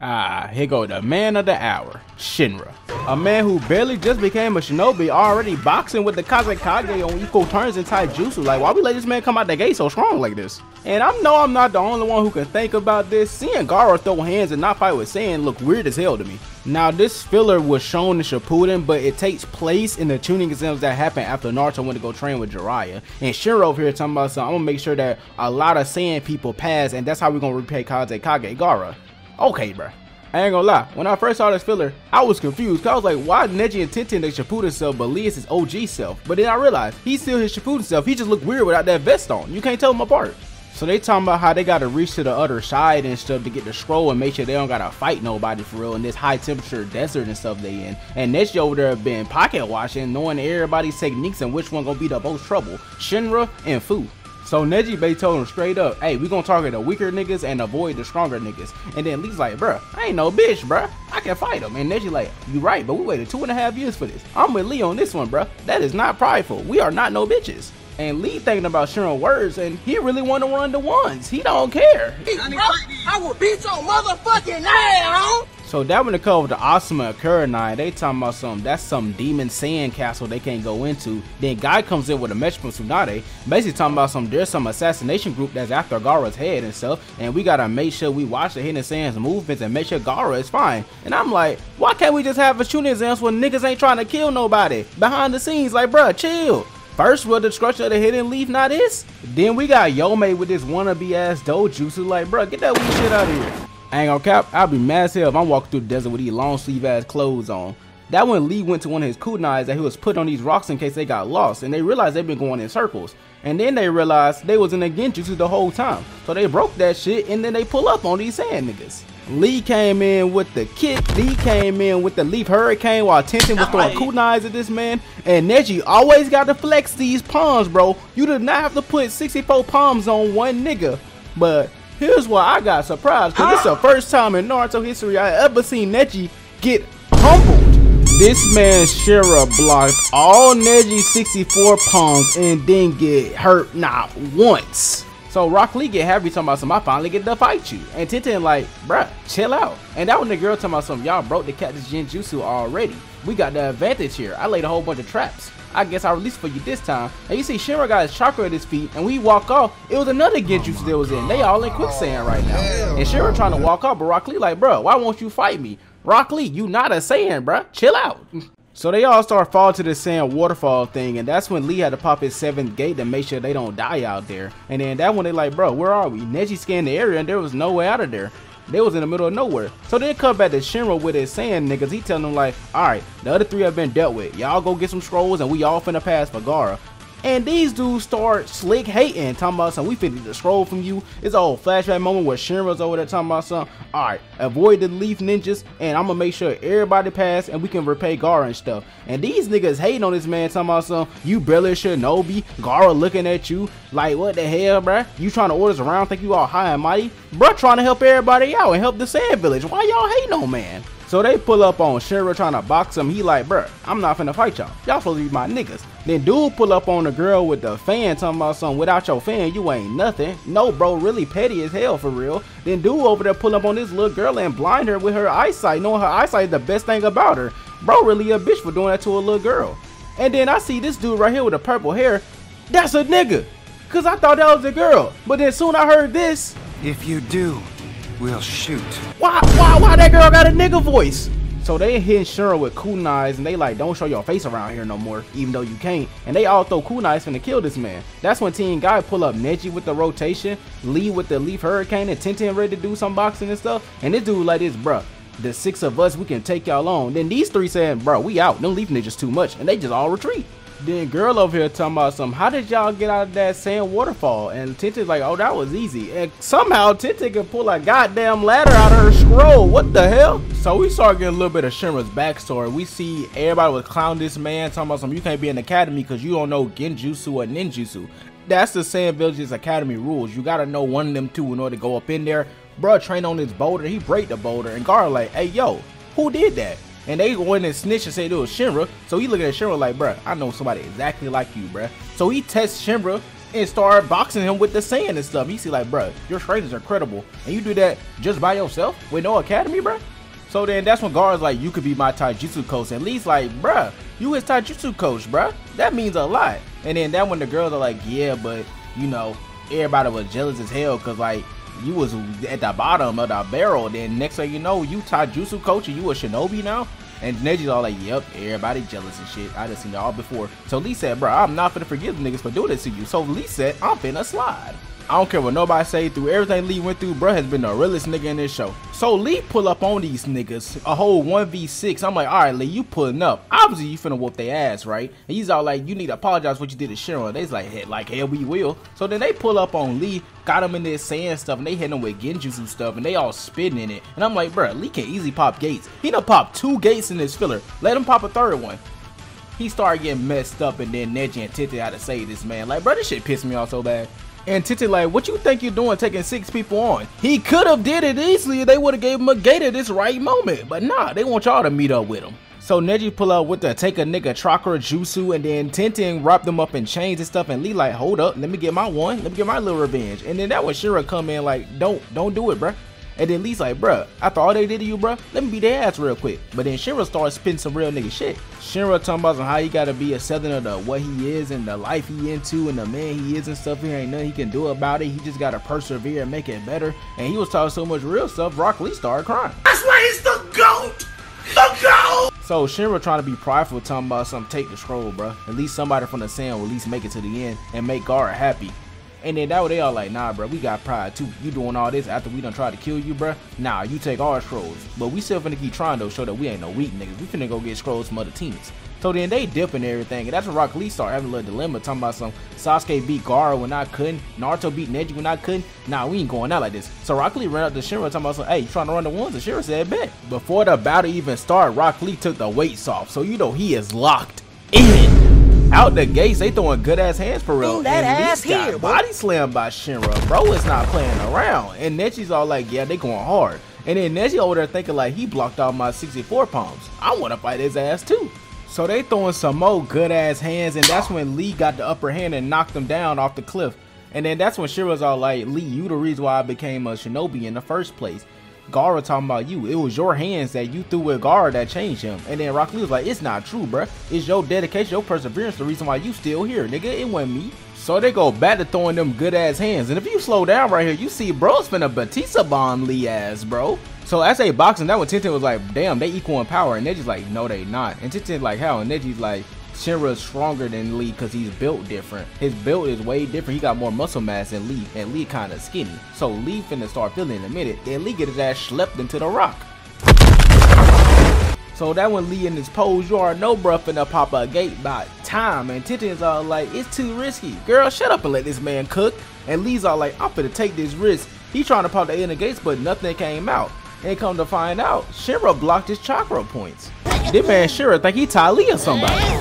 Here go the man of the hour, Shinra. A man who barely just became a shinobi already boxing with the Kazekage on equal terms in taijutsu. Like, why we let this man come out the gate so strong like this? And I know I'm not the only one who can think about this. Seeing Gaara throw hands and not fight with Saiyan look weird as hell to me. Now, this filler was shown in Shippuden, but it takes place in the tuning exams that happened after Naruto went to go train with Jiraiya. And Shira over here talking about something. I'm gonna make sure that a lot of Saiyan people pass, and that's how we're gonna repay Kazekage Gaara. Okay, bruh. I ain't gonna lie, when I first saw this filler, I was confused, cause I was like, why Neji and Tenten their Shippuden self, but Lee is his OG self? But then I realized, he's still his Shippuden self, he just looked weird without that vest on. You can't tell them apart. So they talking about how they gotta reach to the other side and stuff to get the scroll and make sure they don't gotta fight nobody for real in this high temperature desert and stuff they in. And Neji over there been pocket watching, knowing everybody's techniques and which one gonna be the most trouble, Shinra and Fu. So Neji Bay told him straight up, hey, we gonna target the weaker niggas and avoid the stronger niggas. And then Lee's like, bruh, I ain't no bitch, bruh. I can fight him. And Neji like, you right, but we waited 2.5 years for this. I'm with Lee on this one, bruh. That is not prideful. We are not no bitches. And Lee thinking about Shinra words, and he really want to run the ones. He don't care. I will beat your motherfucking ass, So that when it comes to Asuma and Kurenai, they talking about that's some demon sand castle they can't go into. Then Guy comes in with a message from Tsunade, basically talking about there's some assassination group that's after Gaara's head and stuff, and we gotta make sure we watch the Hidden Sands movements and make sure Gaara is fine. And I'm like, why can't we just have a shooting exams when niggas ain't trying to kill nobody? Behind the scenes, like, bruh, chill. First, will the destruction of the Hidden Leaf not this? Then we got Yomei with this wannabe ass dojutsu, like, bruh, get that weak shit out of here. I ain't gonna cap, I'll be mad as hell if I'm walking through the desert with these long sleeve ass clothes on. That when Lee went to one of his kunais that he was put on these rocks in case they got lost, and they realized they've been going in circles. And then they realized they was in a genjutsu the whole time. So they broke that shit and then they pull up on these sand niggas. Lee came in with the kick, Lee came in with the leaf hurricane while Tenten was throwing kunais at this man. And Neji always got to flex these palms, bro. You did not have to put 64 palms on one nigga. But here's why I got surprised, because it's the first time in Naruto history I ever seen Neji get humbled. This man Shira blocked all Neji's 64 palms and didn't get hurt not once. So Rock Lee get happy talking about I finally get to fight you. And Tenten like, bruh, chill out. And that when the girl talking about y'all broke the cactus genjutsu already. We got the advantage here. I laid a whole bunch of traps. I guess I released for you this time. And you see Shinra got his chakra at his feet, and when he walk off, it was another genjutsu that was in. They all in quicksand right now. And Shinra trying to walk off, but Rock Lee like, bro, why won't you fight me? Rock Lee, you not a Saiyan, bro. Chill out. So they all start falling to the sand waterfall thing, and that's when Lee had to pop his 7th gate to make sure they don't die out there. And then that one they like, bro, where are we? Neji scanned the area and there was no way out of there. They was in the middle of nowhere. So then come back to Shinra with his sand niggas. He telling them like, alright, the other 3 have been dealt with. Y'all go get some scrolls and we all finna pass for Gaara. And these dudes start slick hating, talking about we finna the scroll from you. It's an old flashback moment where Shinra's over there talking about alright, avoid the leaf ninjas and I'm gonna make sure everybody pass and we can repay Gaara and stuff. And these niggas hating on this man talking about you barely shinobi, Gaara looking at you like, what the hell, bruh? You trying to order us around, think you all high and mighty? Bruh trying to help everybody out and help the sand village. Why y'all hating on man? So they pull up on Shinra trying to box him. He like, bruh, I'm not finna fight y'all. Y'all supposed to be my niggas. Then dude pull up on the girl with the fan talking about without your fan, you ain't nothing. No, bro, really petty as hell for real. Then dude over there pull up on this little girl and blind her with her eyesight, knowing her eyesight is the best thing about her. Bro really a bitch for doing that to a little girl. And then I see this dude right here with the purple hair. That's a nigga. Cause I thought that was a girl. But then soon I heard this. If you do, we'll shoot. Why that girl got a nigga voice? So they hit Shira with kunais and they like, don't show your face around here no more, even though you can't. And they all throw kunais finna kill this man. That's when Team Guy pull up Neji with the rotation, Lee with the leaf hurricane, and Tenten ready to do some boxing and stuff. And this dude like this, bruh, the 6 of us, we can take y'all on. Then these 3 saying, bro, we out. Them leaf ninjas too much. And they just all retreat. Then girl over here talking about how did y'all get out of that sand waterfall? And Tenten's like, oh, that was easy. And somehow Tenten can pull a goddamn ladder out of her scroll. What the hell? So we start getting a little bit of Shinra's backstory. We see everybody was clowning this man, talking about you can't be in the academy because you don't know genjutsu or ninjutsu. That's the Sand Village's academy rules. You gotta know one of them 2 in order to go up in there. Bruh train on this boulder, he break the boulder, and Gaara like, hey yo, who did that? And they go in and snitch and say it was Shinra. So he looking at Shinra like, bruh, I know somebody exactly like you, bruh. So he tests Shinra and start boxing him with the sand and stuff. You see like, bruh, your trainers are credible, and you do that just by yourself with no academy, bruh? So then that's when Gaara's like, you could be my taijutsu coach. And Lee's like, bruh, you his taijutsu coach, bruh. That means a lot. And then that when the girls are like, yeah, but you know, everybody was jealous as hell because like you was at the bottom of the barrel. Then next thing you know, you taijutsu coach and you a shinobi now. And Neji's all like, yep, everybody jealous and shit. I done seen it all before. So Lee said, bro, I'm not finna forgive the niggas for doing this to you. So Lee said, I'm finna slide. I don't care what nobody say. Through everything Lee went through, bro has been the realest nigga in this show. So Lee pull up on these niggas, a whole 1v6. I'm like, all right, Lee, you pulling up. Obviously, you finna whoop their ass, right? And he's all like, you need to apologize for what you did to Shira. They's like, hell, we will. So then they pull up on Lee, got him in there saying stuff, and they hit him with genjutsu stuff, and they all spitting in it. And I'm like, bro, Lee can easily pop gates. He done popped 2 gates in this filler. Let him pop a 3rd one. He started getting messed up, and then Neji and Tete had to save this man. Like, bro, this shit pissed me off so bad. And Tete like, what you think you're doing taking 6 people on? He could have did it easily if they would have gave him a gate at this right moment. But nah, they want y'all to meet up with him. So Neji pull up with the take a nigga chakra jutsu, and then Tenten wrap them up in chains and stuff, and Lee like, hold up, let me get my one, let me get my little revenge. And then that was Shira come in like, don't do it, bruh. And then Lee's like, bruh, after all they did to you, bruh, let me beat their ass real quick. But then Shira starts spitting some real nigga shit. Shira talking about how he gotta be accepting of the what he is and the life he into and the man he is and stuff. There ain't nothing he can do about it. He just gotta persevere and make it better. And he was talking so much real stuff, Rock Lee started crying. That's why he's the GOAT! The GOAT! So Shinra trying to be prideful, talking about something, take the scroll, bruh. At least somebody from the sand will at least make it to the end and make Gaara happy. And then that way they all like, nah, bro, we got pride too. You doing all this after we done tried to kill you, bro? Nah, you take our scrolls. But we still finna keep trying though, show that we ain't no weak niggas. We finna go get scrolls from other teams. So then they dip and everything, and that's when Rock Lee start having a little dilemma, talking about some Sasuke beat Gaara when I couldn't, Naruto beat Neji when I couldn't. Nah, we ain't going out like this. So Rock Lee ran up to Shinra talking about some, hey, you trying to run the ones? And Shira said, bet. Before the battle even started, Rock Lee took the weights off, so you know he is locked in. Out the gates, they throwing good ass hands for real. That and ass Lee got here, body slammed by Shinra. Bro is not playing around. And Neji's all like, yeah, they going hard. And then Neji over there thinking like, he blocked out my 64 palms. I want to fight his ass too. So they throwing some more good ass hands, and that's when Lee got the upper hand and knocked him down off the cliff. And then that's when Shira's all like, Lee, you the reason why I became a shinobi in the first place. Gaara talking about you. It was your hands that you threw with Gaara that changed him. And then Rock Lee was like, it's not true, bruh. It's your dedication, your perseverance, the reason why you still here, nigga. It wasn't me. So they go back to throwing them good ass hands. And if you slow down right here, you see bro's finna Batista bomb Lee ass, bro. So as they boxing, that when Tenten was like, damn, they equal in power. And Neji's like, no, they not. And Tenten like, how? And Neji's like, Shinra's stronger than Lee because he's built different. His build is way different. He got more muscle mass than Lee, and Lee kind of skinny. So Lee finna start feeling in a minute. Then Lee get his ass schlepped into the rock. So that when Lee in his pose, you already know bruh finna pop a gate by time. And Tenten's all like, it's too risky. Girl, shut up and let this man cook. And Lee's all like, I'm finna take this risk. He trying to pop the inner gates, but nothing came out. And come to find out, Shinra blocked his chakra points. This man Shira think he Ty Lee or somebody.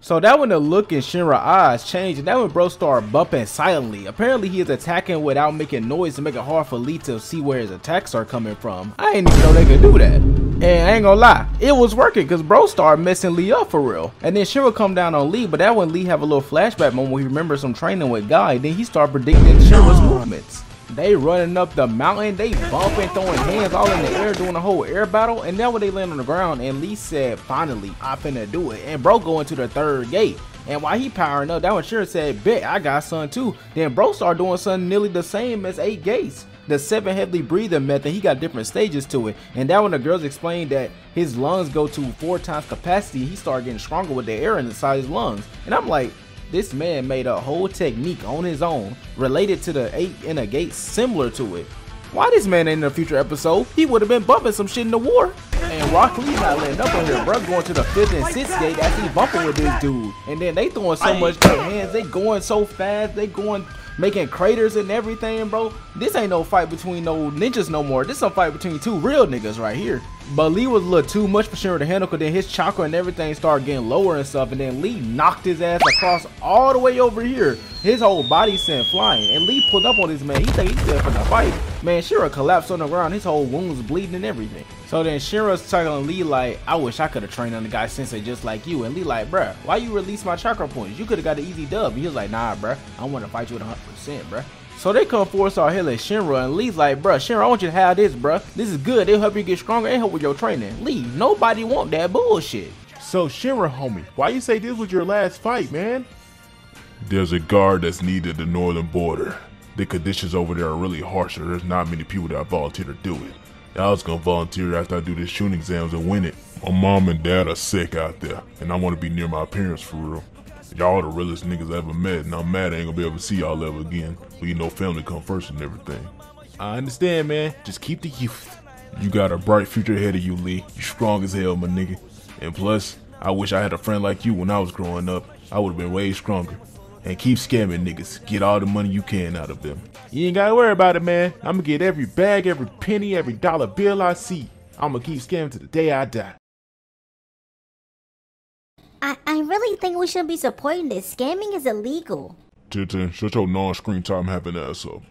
So that when the look in Shinra's eyes changed, and that when bro started bumping silently. Apparently he is attacking without making noise to make it hard for Lee to see where his attacks are coming from. I didn't even know they could do that. And I ain't gonna lie, it was working because bro started messing Lee up for real. And then Shira come down on Lee, but that when Lee have a little flashback moment where he remembers some training with Guy, then he started predicting Shira's movements. They running up the mountain, they bumping, throwing hands all in the air, doing a whole air battle. And now when they land on the ground, and Lee said, finally, I finna do it. And bro going to the 3rd gate. And while he powering up, that one Shira said, bet, I got some too. Then bro started doing something nearly the same as 8 gates. The 7 heavily breathing method, he got different stages to it. And that when the girls explained that his lungs go to 4 times capacity, he started getting stronger with the air inside his lungs. And I'm like, this man made a whole technique on his own related to the 8 inner gates similar to it. Why this man ain't in a future episode? He would have been bumping some shit in the war. And Rock Lee not letting up on here, bro, going to the 5th and 6th gate as he bumping with this dude. And then they throwing so much good hands, they going so fast, they going making craters and everything, bro. This ain't no fight between no ninjas no more. This is a fight between 2 real niggas right here. But Lee was a little too much for Shinra to handle, because then his chakra and everything started getting lower and stuff. And then Lee knocked his ass across all the way over here. His whole body sent flying. And Lee pulled up on this man. He think he's still finna fight. Man, Shira collapsed on the ground, his whole wound was bleeding and everything. So then Shira's talking to Lee like, I wish I could have trained under guy sensei just like you. And Lee like, bruh, why you release my chakra points? You could have got an easy dub. And he was like, nah, bruh, I want to fight you with 100%, bruh. So they come forward, start healing Shinra, and Lee's like, bruh, Shinra, I want you to have this, bruh. This is good. It'll help you get stronger and help with your training. Lee, nobody want that bullshit. So Shinra, homie, why you say this was your last fight, man? There's a guard that's needed at the northern border. The conditions over there are really harsh, so there's not many people that volunteer to do it. I was gonna volunteer after I do the shooting exams and win it. My mom and dad are sick out there, and I want to be near my parents for real. Y'all the realest niggas I ever met, and I'm mad I ain't gonna be able to see y'all ever again. But you know family come first and everything. I understand, man. Just keep the youth. You got a bright future ahead of you, Lee. You strong as hell, my nigga. And plus, I wish I had a friend like you when I was growing up. I would've been way stronger. And keep scamming niggas. Get all the money you can out of them. You ain't gotta worry about it, man. I'ma get every bag, every penny, every dollar bill I see. I'ma keep scamming to the day I die. I really think we shouldn't be supporting this. Scamming is illegal. Tintin, shut your non-screen time having ass up.